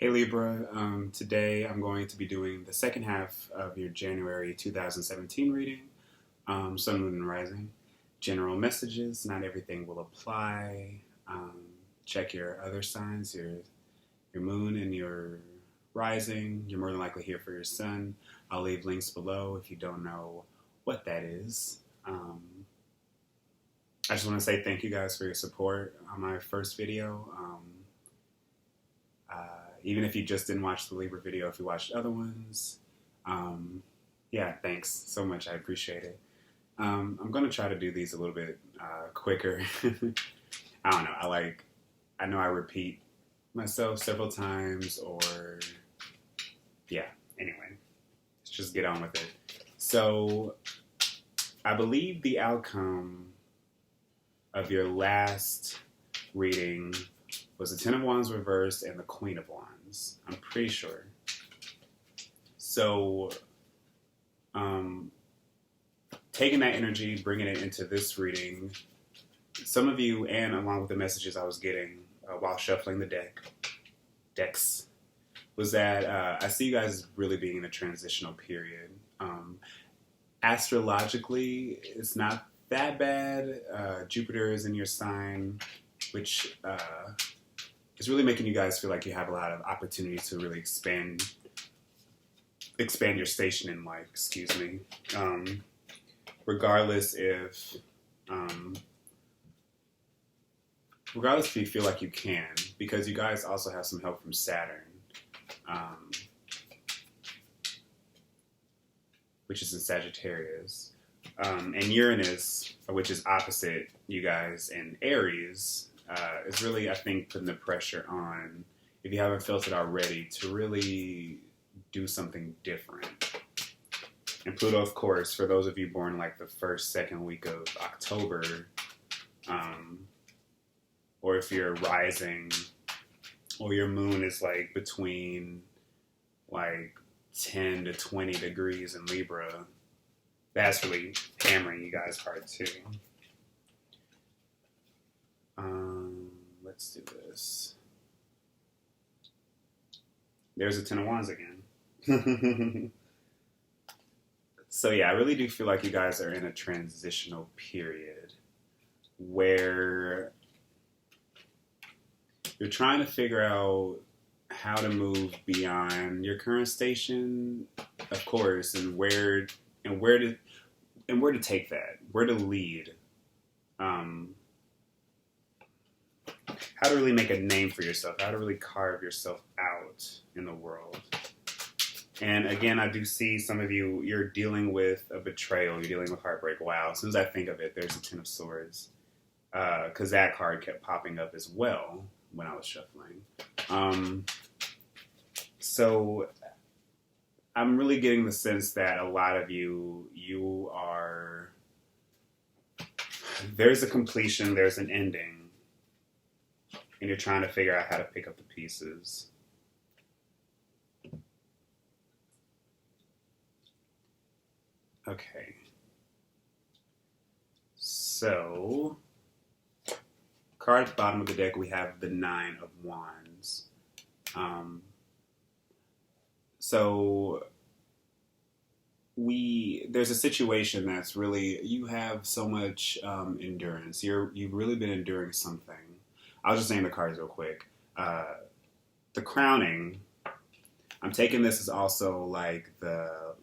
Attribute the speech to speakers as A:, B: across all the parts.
A: Hey Libra, today I'm going to be doing the second half of your January 2017 reading, Sun, Moon, and Rising. General messages, not everything will apply. Check your other signs, your moon and your rising. You're more than likely here for your sun. I'll leave links below if you don't know what that is. I just want to say thank you guys for your support on my first video. Even if you just didn't watch the Libra video, if you watched other ones, yeah, thanks so much. I appreciate it. I'm going to try to do these a little bit quicker. I don't know. I know I repeat myself several times, or yeah. Anyway, let's just get on with it. So, I believe the outcome of your last reading was the Ten of Wands reversed and the Queen of Wands. I'm pretty sure. So, taking that energy, bringing it into this reading, some of you, and along with the messages I was getting while shuffling the decks, was that I see you guys really being in a transitional period. Astrologically, it's not that bad. Jupiter is in your sign, which is really making you guys feel like you have a lot of opportunity to really expand your station in life. Excuse me. Regardless if you feel like you can, because you guys also have some help from Saturn, which is in Sagittarius. And Uranus, which is opposite you guys in Aries, is really, I think, putting the pressure on, if you haven't felt it already, to really do something different. And Pluto, of course, for those of you born like the first, second week of October, or if you're rising, or your moon is like between like 10 to 20 degrees in Libra, that's really hammering you guys hard too. Let's do this. There's a Ten of Wands again. So yeah, I really do feel like you guys are in a transitional period where you're trying to figure out how to move beyond your current station, of course, and where to take that, where to lead, how to really make a name for yourself, how to really carve yourself out in the world. And again, I do see some of you, you're dealing with a betrayal, you're dealing with heartbreak. Wow, as soon as I think of it, there's a Ten of Swords, because that card kept popping up as well when I was shuffling. So I'm really getting the sense that a lot of you are, there's a completion, there's an ending, and you're trying to figure out how to pick up the pieces. Okay. So, card at the bottom of the deck, we have the Nine of Wands. So there's a situation that's really, you have so much endurance. You've really been enduring something. I was just saying the cards real quick. The crowning, I'm taking this as also like the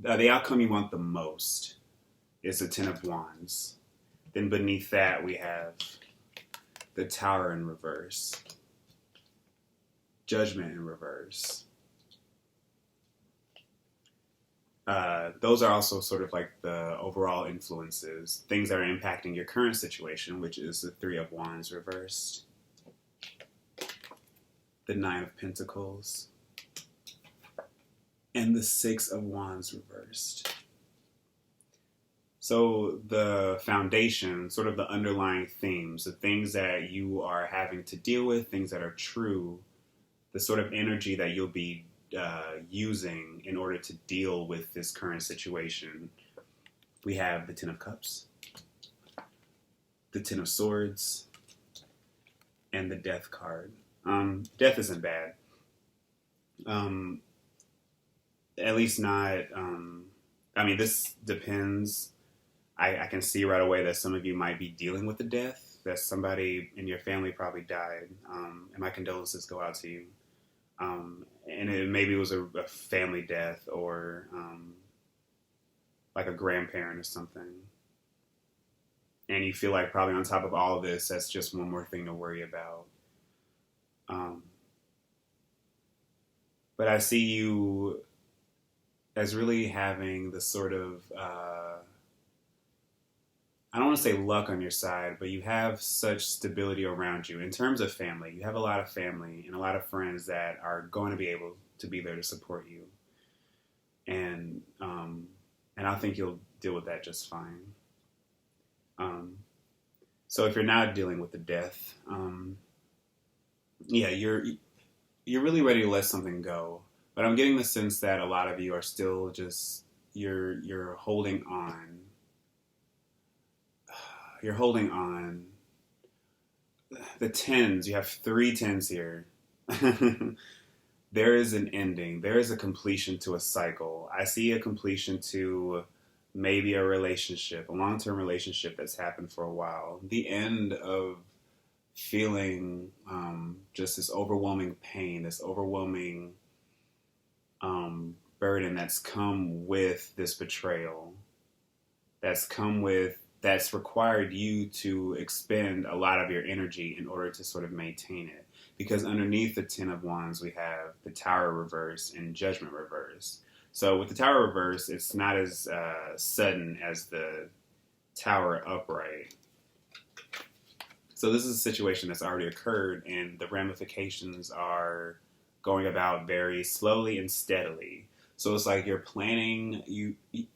A: outcome you want the most is the Ten of Wands. Then beneath that we have the Tower in reverse, Judgment in reverse. Those are also sort of like the overall influences, things that are impacting your current situation, which is the Three of Wands reversed, the Nine of Pentacles, and the Six of Wands reversed. So the foundation, sort of the underlying themes, the things that you are having to deal with, things that are true, the sort of energy that you'll be using in order to deal with this current situation. We have the Ten of Cups, the Ten of Swords, and the Death card. Death isn't bad. At least not. I mean, this depends. I can see right away that some of you might be dealing with the death, that somebody in your family probably died. And my condolences go out to you. And maybe it was a family death or like a grandparent or something. And you feel like probably on top of all of this, that's just one more thing to worry about. But I see you as really having the sort of, I don't want to say luck on your side, but you have such stability around you. In terms of family, you have a lot of family and a lot of friends that are going to be able to be there to support you. And I think you'll deal with that just fine. So if you're not dealing with the death, yeah, you're really ready to let something go. But I'm getting the sense that a lot of you are still just, you're holding on. You're holding on. The tens, you have 3 tens here. There is an ending. There is a completion to a cycle. I see a completion to maybe a relationship, a long-term relationship that's happened for a while. The end of feeling just this overwhelming pain, this overwhelming burden that's come with this betrayal, that's required you to expend a lot of your energy in order to sort of maintain it. Because underneath the 10 of Wands, we have the Tower reverse and Judgment reverse. So with the Tower reverse, it's not as sudden as the Tower upright. So this is a situation that's already occurred, and the ramifications are going about very slowly and steadily. So it's like you're planning,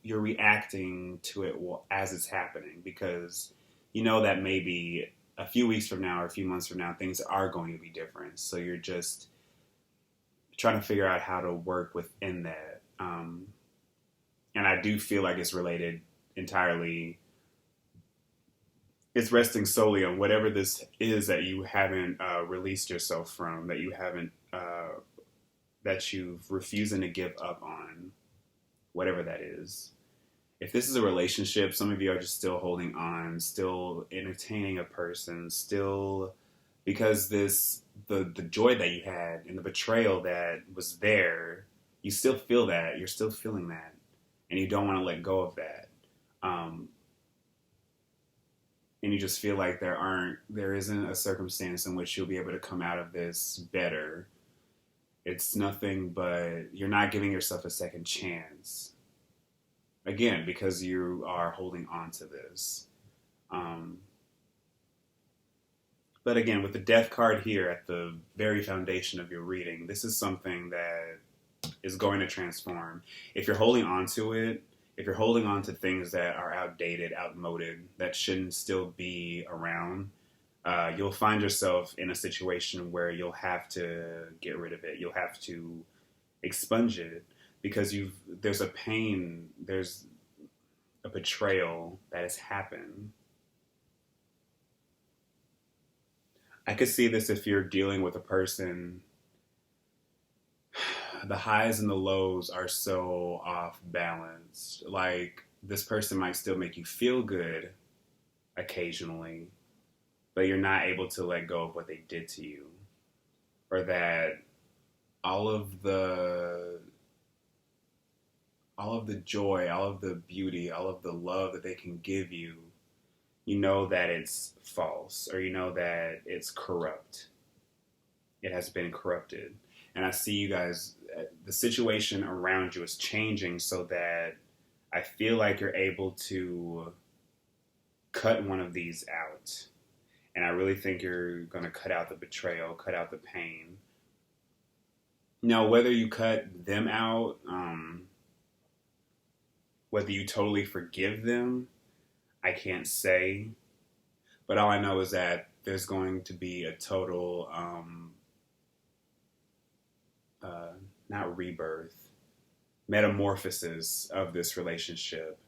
A: you're reacting to it as it's happening, because you know that maybe a few weeks from now or a few months from now, things are going to be different. So you're just trying to figure out how to work within that. And I do feel like it's related entirely. It's resting solely on whatever this is that you haven't released yourself from, that you haven't, that you've refusing to give up on, whatever that is. If this is a relationship, some of you are just still holding on, still entertaining a person, still, because the joy that you had and the betrayal that was there, you still feel that, you're still feeling that, and you don't want to let go of that. And you just feel like there isn't a circumstance in which you'll be able to come out of this better. It's nothing but you're not giving yourself a second chance. Again, because you are holding on to this. But again, with the Death card here at the very foundation of your reading, this is something that is going to transform. If you're holding on to it, if you're holding on to things that are outdated, outmoded, that shouldn't still be around, you'll find yourself in a situation where you'll have to get rid of it. You'll have to expunge it because there's a pain, there's a betrayal that has happened. I could see this if you're dealing with a person. The highs and the lows are so off balance. Like, this person might still make you feel good occasionally, but you're not able to let go of what they did to you. Or that all of the joy, all of the beauty, all of the love that they can give you, you know that it's false, or you know that it's corrupt. It has been corrupted. And I see you guys, the situation around you is changing so that I feel like you're able to cut one of these out. And I really think you're going to cut out the betrayal, cut out the pain. Now, whether you cut them out, whether you totally forgive them, I can't say. But all I know is that there's going to be a total, not rebirth, metamorphosis of this relationship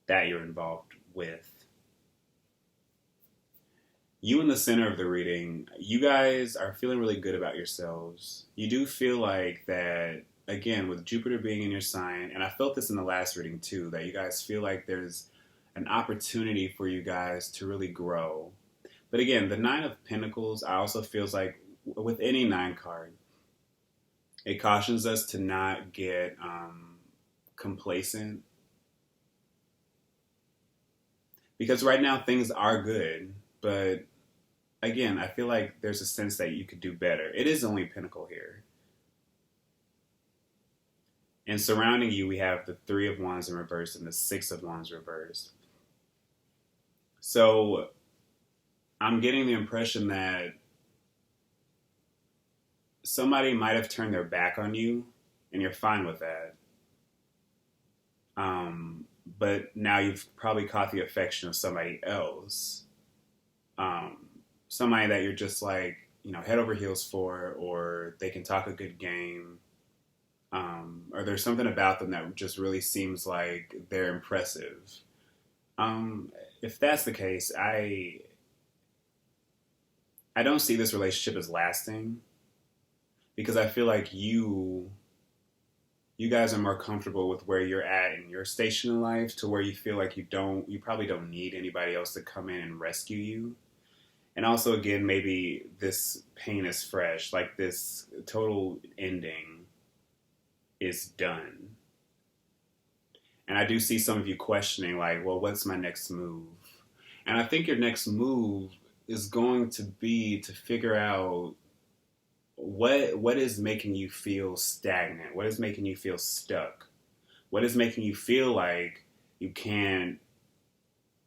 A: that you're involved with. you in the center of the reading, you guys are feeling really good about yourselves. You do feel like that, again, with Jupiter being in your sign, and I felt this in the last reading too, that you guys feel like there's an opportunity for you guys to really grow. But again, the Nine of Pentacles, I also feels like with any nine card, it cautions us to not get complacent. Because right now things are good, but again, I feel like there's a sense that you could do better. It is only Pentacle here. And surrounding you, we have the Three of Wands in reverse and the Six of Wands reversed. So I'm getting the impression that somebody might have turned their back on you, and you're fine with that. But now you've probably caught the affection of somebody else. Somebody that you're just like, head over heels for, or they can talk a good game. Or there's something about them that just really seems like they're impressive. If that's the case, I don't see this relationship as lasting, because I feel like you guys are more comfortable with where you're at in your station in life, to where you feel like you probably don't need anybody else to come in and rescue you. And also, again, maybe this pain is fresh, like this total ending is done. And I do see some of you questioning, like, well, what's my next move? And I think your next move is going to be to figure out what is making you feel stagnant? What is making you feel stuck? What is making you feel like you can't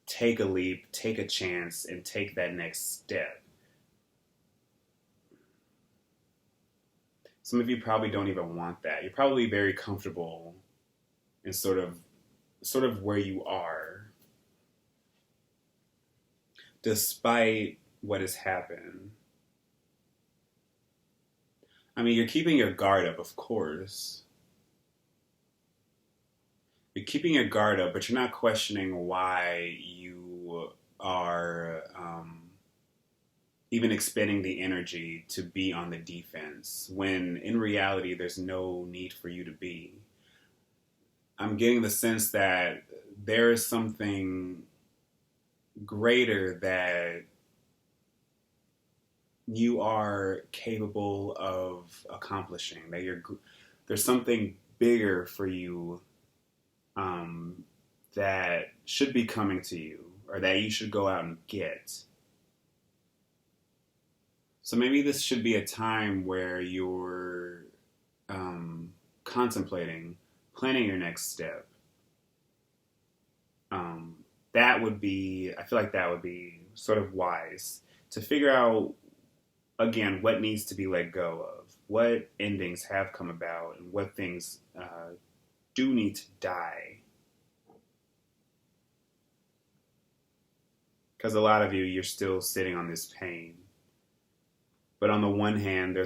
A: take a leap, take a chance, and take that next step? Some of you probably don't even want that. You're probably very comfortable in sort of where you are, despite what has happened. I mean, you're keeping your guard up, of course. You're keeping your guard up, but you're not questioning why you are even expending the energy to be on the defense, when in reality there's no need for you to be. I'm getting the sense that there is something greater that you are capable of accomplishing, that there's something bigger for you that should be coming to you, or that you should go out and get. So maybe this should be a time where you're contemplating, planning your next step. I feel like that would be sort of wise to figure out, again, what needs to be let go of, what endings have come about, and what things do need to die. Because a lot of you're still sitting on this pain. But on the one hand, I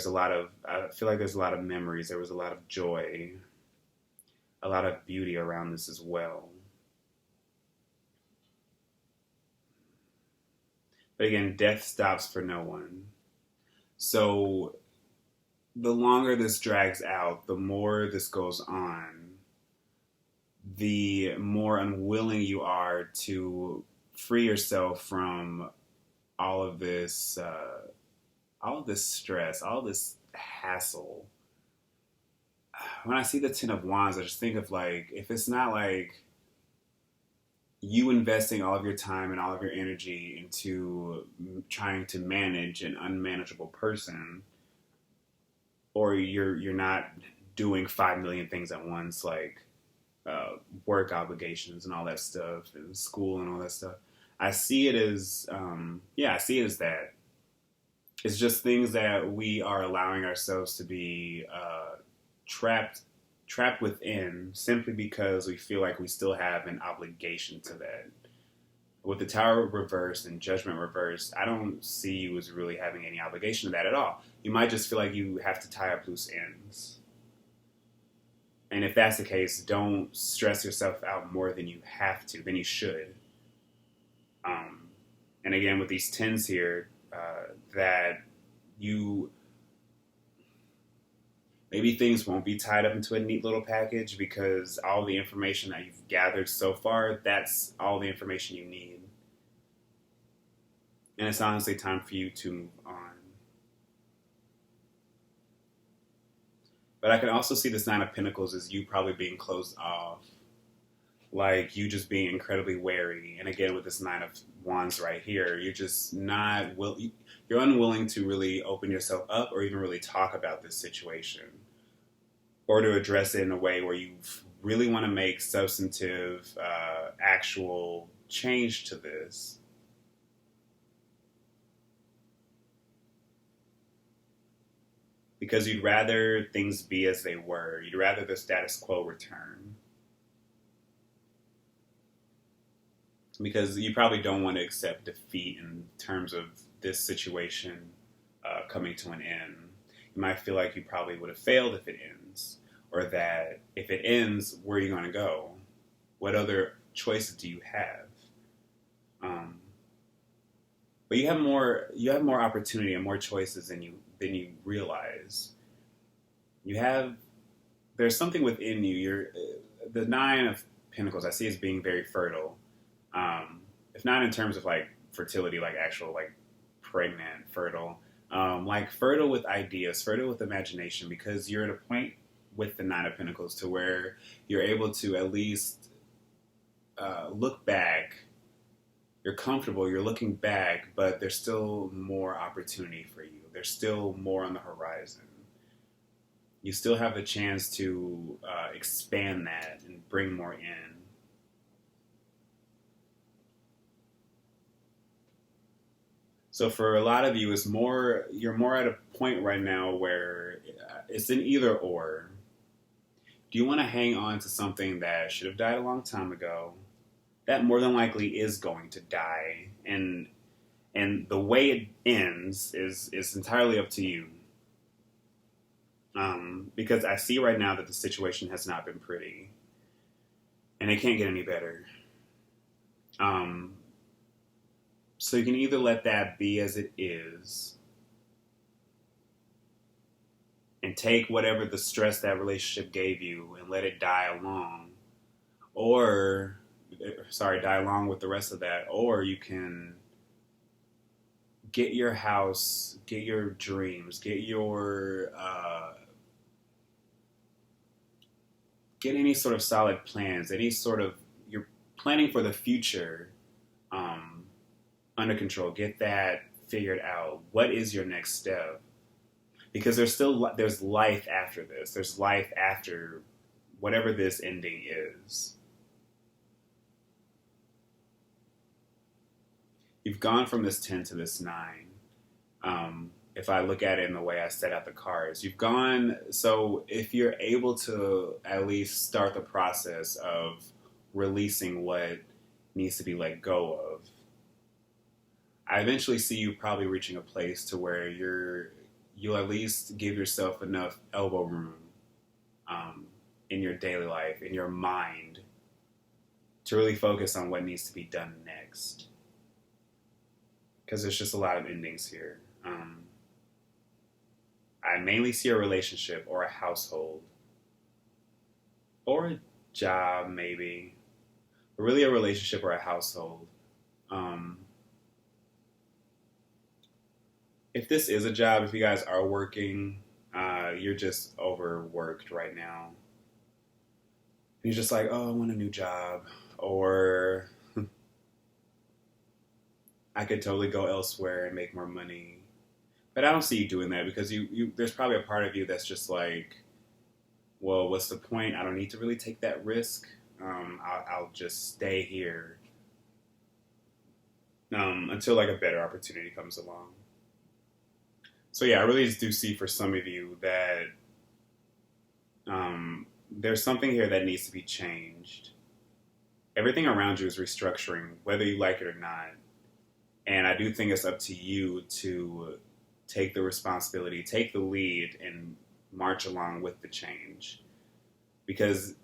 A: feel like there's a lot of memories. There was a lot of joy, a lot of beauty around this as well. But again, death stops for no one. So the longer this drags out, the more this goes on, the more unwilling you are to free yourself from all of this stress, all this hassle. When I see the Ten of Wands, I just think of, like, if it's not like you investing all of your time and all of your energy into trying to manage an unmanageable person, or you're not doing 5 million things at once, like work obligations and all that stuff, and school and all that stuff. I see it as that. It's just things that we are allowing ourselves to be trapped within, simply because we feel like we still have an obligation to that. With the Tower reversed and Judgment reversed, I don't see you as really having any obligation to that at all. You might just feel like you have to tie up loose ends. And if that's the case, don't stress yourself out more than you have to, than you should. And again, with these tens here, that you maybe things won't be tied up into a neat little package because all the information that you've gathered so far, that's all the information you need. And it's honestly time for you to move on. But I can also see this Nine of Pentacles as you probably being closed off. Like you just being incredibly wary. And again, with this Nine of Wands right here, you're just not you're unwilling to really open yourself up or even really talk about this situation, or to address it in a way where you really want to make substantive, actual change to this. Because you'd rather things be as they were. You'd rather the status quo return. Because you probably don't want to accept defeat in terms of this situation coming to an end. You might feel like you probably would have failed if it ends. Or that if it ends, where are you going to go? What other choices do you have? But you have more opportunity and more choices than you realize. There's something within you. The Nine of Pentacles I see as being very fertile. If not in terms of like fertility, like actual like pregnant, fertile, like fertile with ideas, fertile with imagination, because you're at a point with the Nine of Pentacles to where you're able to at least look back. You're comfortable, you're looking back, but there's still more opportunity for you. There's still more on the horizon. You still have the chance to expand that and bring more in. So for a lot of you, you're more at a point right now where it's an either or. Do you want to hang on to something that should have died a long time ago? That more than likely is going to die, and the way it ends is entirely up to you. Because I see right now that the situation has not been pretty, and it can't get any better. So you can either let that be as it is, and take whatever the stress that relationship gave you and let it die along, die along with the rest of that, or you can get your house, get your dreams, get any sort of solid plans, you're planning for the future under control. Get that figured out. What is your next step? Because there's life after this. There's life after whatever this ending is. You've gone from this 10 to this 9. If I look at it in the way I set out the cards, you've gone. So if you're able to at least start the process of releasing what needs to be let go of, I eventually see you probably reaching a place to where you'll at least give yourself enough elbow room in your daily life, in your mind, to really focus on what needs to be done next. Because there's just a lot of endings here. I mainly see a relationship or a household or a job, maybe, but really a relationship or a household. If this is a job, if you guys are working, you're just overworked right now. You're just like, oh, I want a new job, or I could totally go elsewhere and make more money. But I don't see you doing that, because there's probably a part of you that's just like, well, what's the point? I don't need to really take that risk. I'll just stay here until like a better opportunity comes along. So yeah, I really just do see for some of you that there's something here that needs to be changed. Everything around you is restructuring, whether you like it or not. And I do think it's up to you to take the responsibility, take the lead, and march along with the change. Because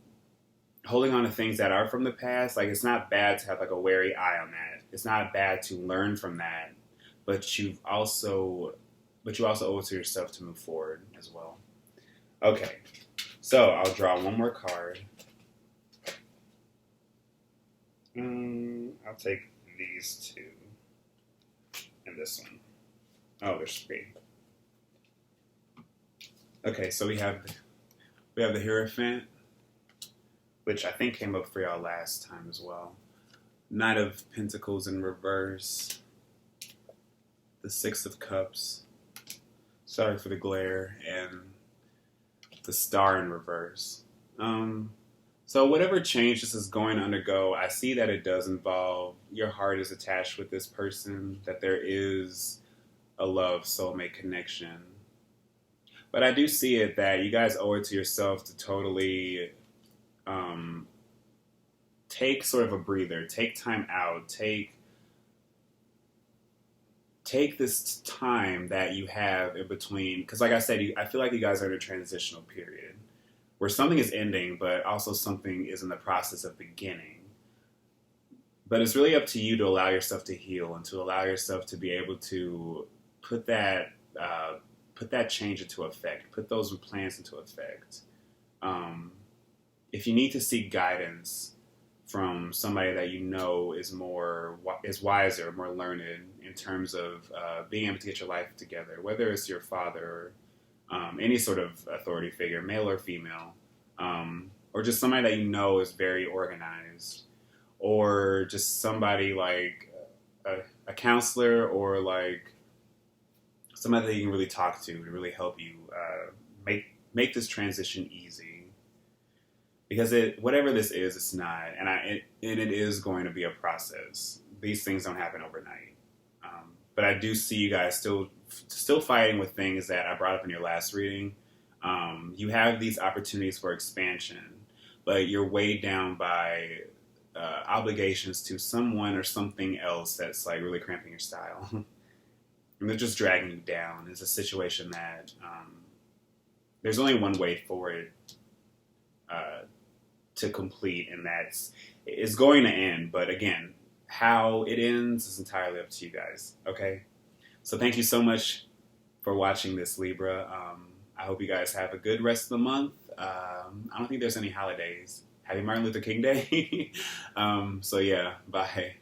A: holding on to things that are from the past, like, it's not bad to have like a wary eye on that. it's not bad to learn from that, but you also owe it to yourself to move forward as well. Okay, so I'll draw one more card. I'll take these two and this one. Oh, there's three. Okay, so we have the Hierophant, which I think came up for y'all last time as well. Knight of Pentacles in reverse. The Six of Cups. Sorry for the glare. And the Star in reverse. So whatever change this is going to undergo, I see that it does involve your heart is attached with this person, that there is a love soulmate connection. But I do see it that you guys owe it to yourself to totally take sort of a breather, take time out, take this time that you have in between. Because like I said, I feel like you guys are in a transitional period where something is ending, but also something is in the process of beginning. But it's really up to you to allow yourself to heal and to allow yourself to be able to put that change into effect, put those plans into effect. If you need to seek guidance from somebody that you know is wiser, more learned in terms of being able to get your life together, whether it's your father or any sort of authority figure, male or female, or just somebody that you know is very organized, or just somebody like a counselor, or like somebody that you can really talk to really help you make this transition easy. Because whatever this is, it's not, and it is going to be a process. These things don't happen overnight. But I do see you guys still fighting with things that I brought up in your last reading. You have these opportunities for expansion, but you're weighed down by obligations to someone or something else that's like really cramping your style. And they're just dragging you down. It's a situation that there's only one way for it to complete, and it's going to end. But again, how it ends is entirely up to you guys. Okay? So thank you so much for watching this, Libra. I hope you guys have a good rest of the month. I don't think there's any holidays. Happy Martin Luther King Day. So yeah, bye.